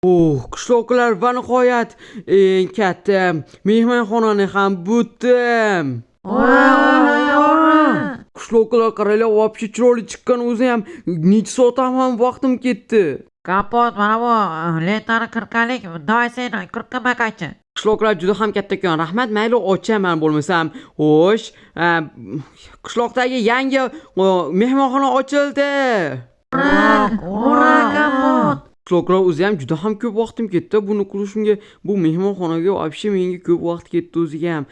Qishloqlar va nihoyat eng katta mehmonxonani ham butdim. Ura, ura, ura. Qishloqlar qaranglar, вообще chiroyli chiqqan o'zi ham necha soat ham vaqtim ketdi. Kapot, mana bu lentani qirqalik. Давай sen qirqqa qaychi. Qishloqlar juda ham kattakon. Rahmat, mayli ochaman bo'lmasam. Xo'sh, qishloqdagi yangi mehmonxona ochildi. Ura, kapot. Qishloqlar o'zi ham juda ham ko'p vaqtim ketdi. Buni qurishimga, bu mehmonxonaga вообще menga ko'p vaqt ketdi o'ziga ham.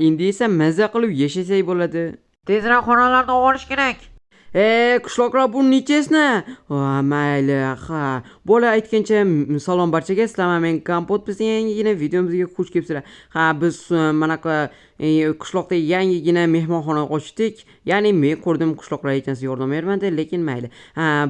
Endi esa maza qilib yashasak bo'ladi. Tezroq xonalarni olish kerak. Qishloqlar bu nechasini? Mayli, bola aytgancha salom barchaga. Sizlar men Kompot, bizning yangigina videomizga xush kelibsizlar. Biz manaqa qishloqda yangigina mehmonxona ochdik. Ya'ni men ko'rdim, qishloqlar hech narsa yordam bermadi, lekin mayli.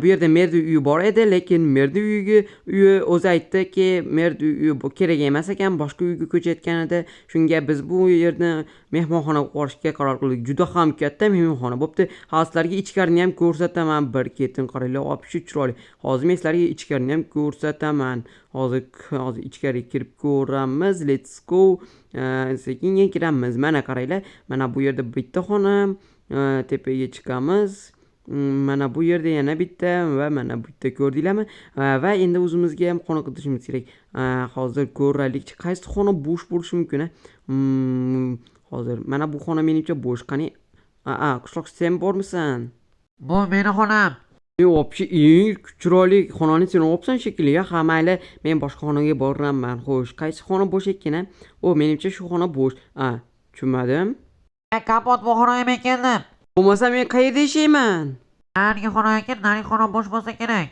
Bu yerda merdi uyi bor edi, lekin merdi uyi o'zi aytdiki, merdi uyi kerak emas ekan, boshqa uyga ko'chayotgan edi. Shunga biz bu yerni mehmonxona qurishga qaror qildik. Juda ham katta mehmonxona bo'pti. Sizlarga ichkarini ham ko'rsataman. Bir ketin qaranglar, вообще chiroyli. Hozir men sizlarga ichkarini ham ko'rsataman. Hozir ichkariga kirib ko'ramiz. Let's go. Sekin kiramiz. Mana qaranglar. Mana bu yerda bitta xona. Tepaga chiqamiz. Mana bu yerda yana bitta va mana bu bitta ko'rdinglarmi? Va endi o'zimizga ham xona qidirishimiz kerak. Hozir ko'raylik, qaysi xona bo'sh bo'lishi mumkin. Hozir mana bu xona menimcha bo'sh. Qani? Qishloq, sen bormisan? Bu meni xonam. Вообще eng chiroyli xonani sen olibsan shekilli. Mayli, men boshqa xonaga boraman. Xo'sh, qaysi xona bo'sh ekan? Menimcha shu xona bo'sh. Tushunmadim. Kapot, bu xonaga men keldim. Bo'lmasa men qayerda yashayman? Narigi xonaga kir, narigi xona bo'sh bo'lsa kerak.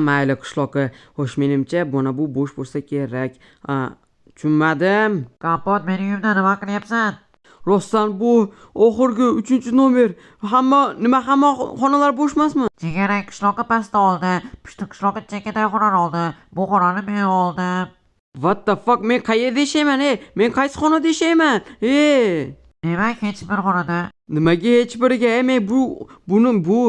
Mayli qishloqqa. Xo'sh, menimcha mana bu bo'sh bo'lsa kerak. Tushunmadim. Kapot, meni uyimda nima qilyapsan? Rostdan bu oxirgi 3-nomer. Hamma xonalar bo'sh emasmi? Chegarak qishloqqa pastda oldi. Pushti qishloqqa chekadagi xonani oldi. Bu xonani men oldim. What the fuck? Men qayerda yashayman? Men qaysi xonada yashayman? Demak, hech bir xonada. Nimaga hech biriga? Men bu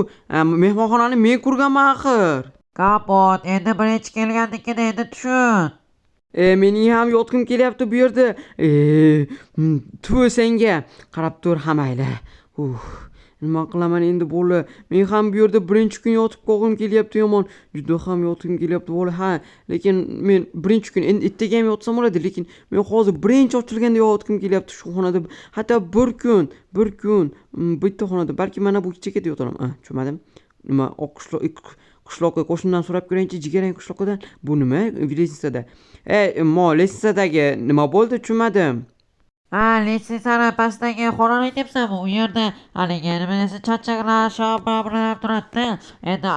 mehmonxonani men qurganman axir. Kapot, endi birinchi kelgandikida endi tushun. Mening ham yotqim kelyapti bu yerda. Tu senga. Qarab tur, mayli. Nima qilaman endi bola? Men ham bu yerda birinchi kun yotib qolgim kelyapti yomon. Juda ham yotgim kelyapti bola. Lekin men birinchi kun endi ertaga ham yotsam bo'ladi, lekin men hozir birinchi ochilganda yotgim kelyapti shu xonada. Hatto bir kun bitta xonada, balki mana bu chekada yotaman. Tushunmadim. Nima qishloqqa qo'shnidan so'rab ko'raychi, jigarang qishloqdan. Bu nima? Litsenziyada. Litsenziyadagi nima bo'ldi? Tushunmadim. Litsenziyani pastdagi xonani aytyapsanmi? U yerda haligi nima desa chaqchaqlar, shobalar turadi. Endi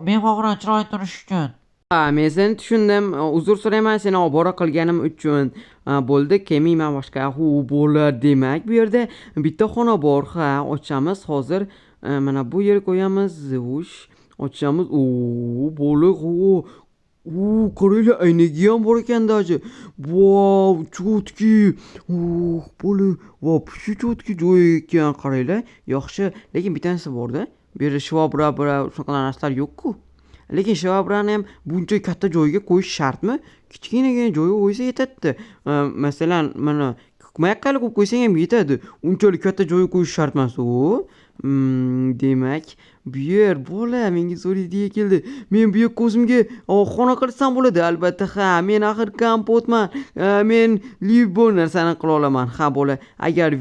mehmonxona chiroyli turish uchun. Men seni tushundim. Uzr so'rayman seni obora qilganim uchun. Bo'ldi, kelmayman boshqa. Bo'lar, demak bu yerda bitta xona bor. Ochamiz hozir. Mana bu yerga qo'yamiz. Ochamiz. Bo'liq. Qaranglar, aynaga ham bor ekan daji. Wow, chotki. Bo'li, вообще chotki joy ekan. Qaranglar, yaxshi. Lekin bittanasi bor-da. Bu yerda shvabra shunaqa narsalar yo'q-ku. Lekin shvabrani ham buncha katta joyga qo'yish shartmi? Kichkinagina joyga qo'ysa yetadi. Masalan, mana mayaqali qo'yib qo'ysang ham yetadi. Unchalik katta joyga qo'yish shart emas u. Demak, bu yer bola menga zo'r ideya keldi. Men bu yerga o'zimga xona qilsam bo'ladi, albatta. Men axir Kompotman. Men libo narsani qila olaman. Bola, agar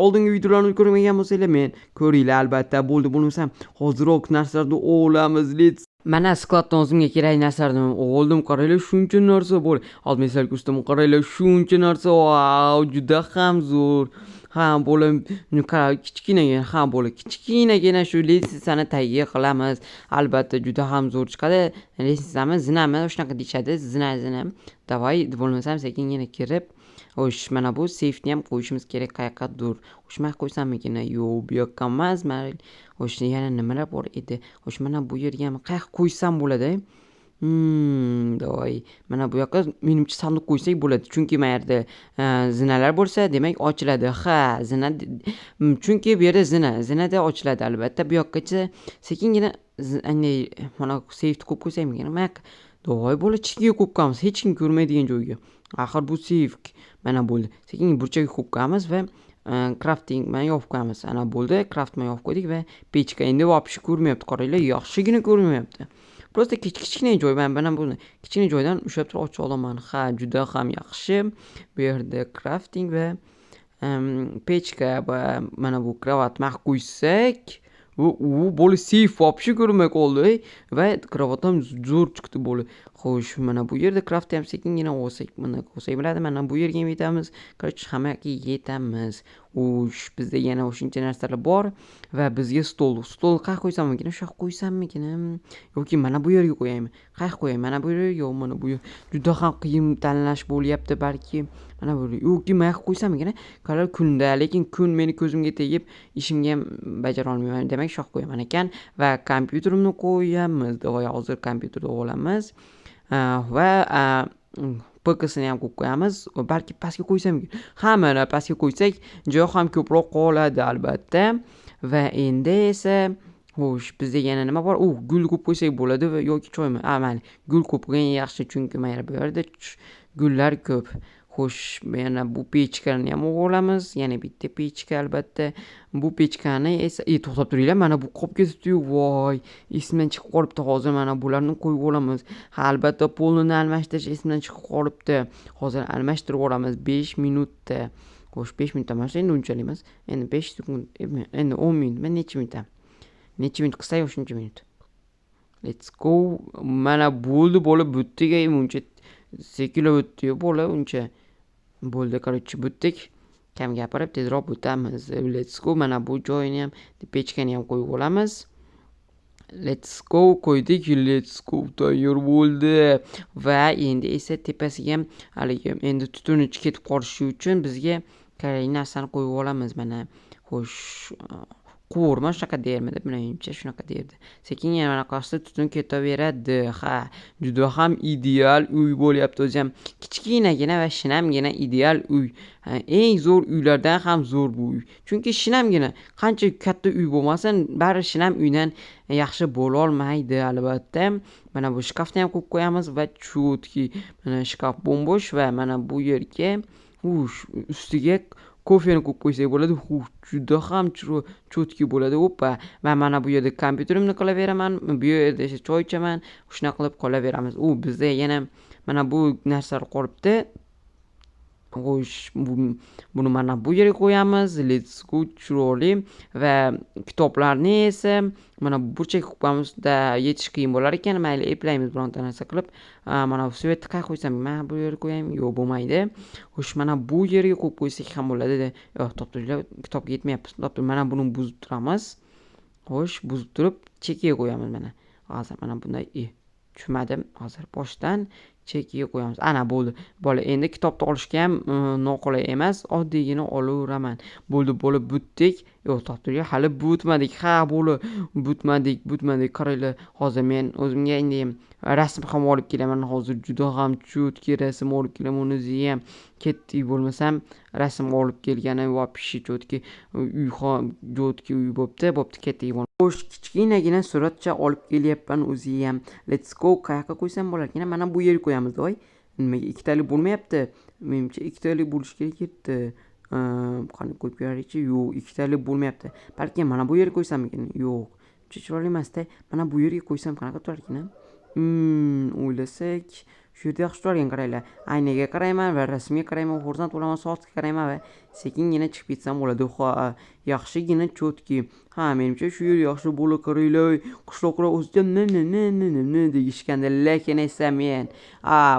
oldingi videolarni ko'rmagan bo'lsanglar, men ko'ringlar albatta. Bo'lmasam hoziroq narsalarni olamiz. Mana skladdan o'zimga kerak narsalarni oldim. Qaranglar, shuncha narsa bor. Hozir men sizlarga ko'rsataman. Qaranglar, shuncha narsa. Wow, juda ham zo'r. Bola, kichkinagina shu litsenziyani tagiga qilamiz. Albatta juda ham zo'r chiqadi. Litsenziyami, zinami, shunaqa deyishadi. Zina. Davay, bo'lmasam sekingina kirib. Xo'sh, mana bu seyfni ham qo'yishimiz kerak qayerqadir. Mana qo'ysammikin? Yo'q, bu yoqqa emas. Xo'sh, yana nimalar bor edi? Xo'sh, mana bu yerga ham qayerga qo'ysam bo'ladi? Davay. Mana bu yoqqa menimcha sanduq qo'ysak bo'ladi. Chunki bu yerda zinalar bo'lsa, demak ochiladi. Zina. Chunki bu yerda zinada ochiladi albatta. Bu yoqqacha sekingina mana seyfni qo'yib qo'ysakmikin? Voy bola chekkaga qo'yib qo'yamiz, hech kim ko'rmaydigan joyga. Axir bu seyf. Mana bo'ldi. Sekin burchaga qo'yib qo'yamiz va crafting bilan yopib qo'yamiz. Ana bo'ldi, craft bilan yopib qo'ydik va pechka endi vopish ko'rmayapti. Qaranglar, yaxshigina ko'rmayapti. Просто kichkina joy. Mana buni kichkina joydan ushlab turib ochib olaman. Ha, juda ham yaxshi. Bu yerda crafting va pechka va mana bu kravat maq qo'ysak, u bo'li seyf vopish ko'rmay qoldi va kravat ham zo'r chiqdi bo'li. Xo'sh, mana bu yerda craft ham sekingina olsak, mana olsak bo'ladi. Mana bu yerga ham yetamiz. Короче, hammaga yetamiz. Bizda yana o'shuncha narsalar bor va bizga stol qayerga qo'ysammikin? Shu yoqqa qo'ysammikin? Yoki mana bu yerga qo'yaymi? Qayerga qo'yay? Mana bu yer yo mana bu yer. Juda ham qiyin tanlash bo'lyapti balki. Mana bu yoki mana yoqqa qo'ysammikin? Qaror kunda, lekin kun meni ko'zimga tegib, ishimga ham bajara olmayman. Demak, shu yoqqa qo'yaman ekan va kompyuterimni qo'yamiz. Voy, hozir kompyuterni olamiz. Va PKsini ham qo'yib qo'yamiz. Balki pastga qo'ysam, hammani pastga qo'ysak, joy ham ko'proq qoladi albatta. Va endi esa xo'sh, bizda yana nima bor? Gul qo'yib qo'ysak bo'ladi yoki choymi? Mayli, gul qo'yib qo'ygan yaxshi, chunki mana bu yerda gullar ko'p. Xo'sh, yana bu pechkani ham olamiz. Yana bitta pechka albatta. Bu pechkani esa to'xtab turinglar, mana bu qolib ketibdi-yu, voy. Esimdan chiqib qolibdi. Hozir mana bularni qo'yib olamiz. Ha, albatta polni almashtirish esimdan chiqib qolibdi. Hozir almashtirib olamiz 5 minutda. Xo'sh, 5 minutda mana endi unchalik emas. Endi 5 sekund, endi 10 minut. Men necha minut? Necha minut qilsak o'shuncha minut. Let's go. Mana bo'ldi, bola buttiga uncha sekinlab o'tdi-yu, bola uncha. Bo'ldi, короче, butdik. Kam gapirib tezroq o'tamiz. Let's go. Mana bu joyini ham, pechkani ham qo'yib olamiz. Let's go qo'ydik. Let's go tayyor bo'ldi. Va endi esa tepasiga ham haligi endi tutuni ketib qolishi uchun bizga kerakli narsani qo'yib olamiz. Mana xo'sh, quvurma shunaqa dermidi, menimcha shunaqa derdi. Sekin yana anaqasida tutun ketaveradi. Ha, juda ham ideal uy bo'lyapti o'zi ham. Kichkinagina va shinamgina ideal uy. Eng zo'r uylardan ham zo'r bu uy. Chunki shinamgina, qancha katta uy bo'lmasin, bari shinam uydan yaxshi bo'la olmaydi albatta. Mana bu shkafni ham qo'yib qo'yamiz va chotki, mana shkaf bo'mbo'sh va mana bu yerga ustiga kofeni qo'yib qo'ysak bo'ladi. Juda ham chotki bo'ladi. Hoppa. Va mana bu yerda kompyuterimni qilaveraman, bu yerda esa choy ichaman. Shunaqa qilib qolaveramiz. Bizda yana mana bu narsalar qolibdi. Xo'sh, buni mana bu yerga qo'yamiz. Let's go, chiroyli. Va kitoblarni esa mana bu burchakka qo'yamizda yetish qiyin bo'lar ekan. Mayli, eplaymiz bironta narsa qilib. Mana bu svetni qayerga qo'ysam, mana bu yerga qo'yaymi? Yo'q, bo'lmaydi. Xo'sh, mana bu yerga qo'yib qo'ysak ham bo'ladi. Yo'q, toptirlar, kitobga yetmayapti. Mana buni buzib turamiz. Xo'sh, buzib turib chekkaga qo'yamiz mana. Hozir mana bunday tushmadim. Hozir boshdan chekkaga qo'yamiz. Ana bo'ldi. Bola, endi kitobni olishga ham noqulay emas, oddiygina olaveraman. Bo'ldi, bola, butdik. Yo'q, toptirga hali butmadik. Ha, bola, butmadik. Qaranglar, hozir men o'zimga endi rasm ham olib kelaman. Hozir juda ham chotki rasm olib kelaman. O'zi ham ketdik bo'lmasam, rasm olib kelgani va pishi chotki uy ham chotki uy bo'pti, ketdik. Xo'sh, kichkinagina suratcha olib kelyapman o'zi ham. Let's go. Qayerga qo'ysam bo'larkan? Mana bu yerga qo'yamiz, voy. Nimaga ikkitalik bo'lmayapti? Menimcha ikkitalik bo'lishi kerak edi. Qani qo'yib ko'raylikchi? Yo'q, ikkitalik bo'lmayapti. Balki mana bu yerga qo'ysammikin? Yo'q. Chiroyli emas-da. Mana bu yerga qo'ysam qanaqa turarkan? O'ylasak, shu yerda yaxshi turarkan, qaranglar. Aynaga qarayman va rasmga qarayman, xursand bo'laman, soatga qarayman va sekingina chiqib ketsam bo'ladi. Yaxshigina chotki. Ha, menimcha shu yer yaxshi bo'la, qaranglar. Qishloqlar o'zicha degishganda, lekin esa men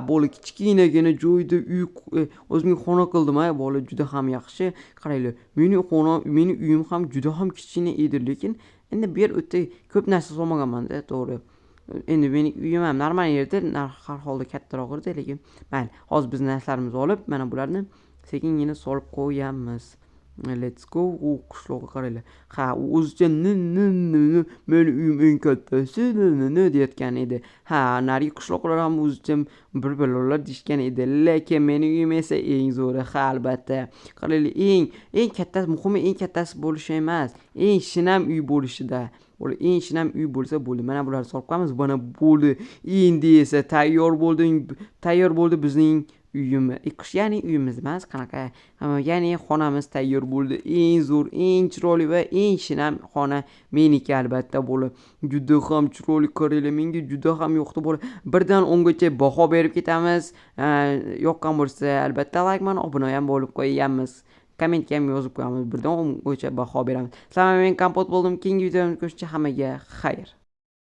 bo'la kichkinagina joyda uy o'zimga xona qildim. Bola, juda ham yaxshi. Qaranglar, meni uyim ham juda ham kichkina edi, lekin endi bu yer o'ta ko'p narsa solmaganman-da, to'g'ri. Endi mening uyim ham normal yerda, har holda kattaroq edi, lekin mayli. Hozir biz narsalarimizni olib, mana bularni sekingina solib qo'yamiz. Let's go. Qishloqqa qaranglar. Ha, o'zicha meni uyim eng kattasi deyotgan edi. Ha, narigi qishloqlar ham o'zicha bir-birlar deyishgan edi, lekin meni uyim esa eng zo'ri. Ha, albatta. Qaranglar, eng kattasi, muhimi eng kattasi bo'lishi emas, eng shinam uy bo'lishida. bo'ldi. Eng shinam uy bo'lsa bo'ldi. Mana bularni solib qo'yamiz. Mana bo'ldi. Endi esa tayyor bo'ldi bizning uyimiz. Ya'ni uyimiz emas, qanaqa? Ya'ni xonamiz tayyor bo'ldi. Eng zo'r, eng chiroyli va eng shinam xona meniki albatta bo'ldi. Juda ham chiroyli qaranglar, menga juda ham yoqdi bo'ldi. 1 dan 10 gacha baho berib ketamiz. Yoqqan bo'lsa albatta like mana obuna ham bo'lib qo'yamiz. Kommentga ham yozib qo'yamiz. 1 dan 10 gacha baho beramiz. Sizlar men Kompot bo'ldim. Keyingi videoda ko'rishguncha hammaga xayr.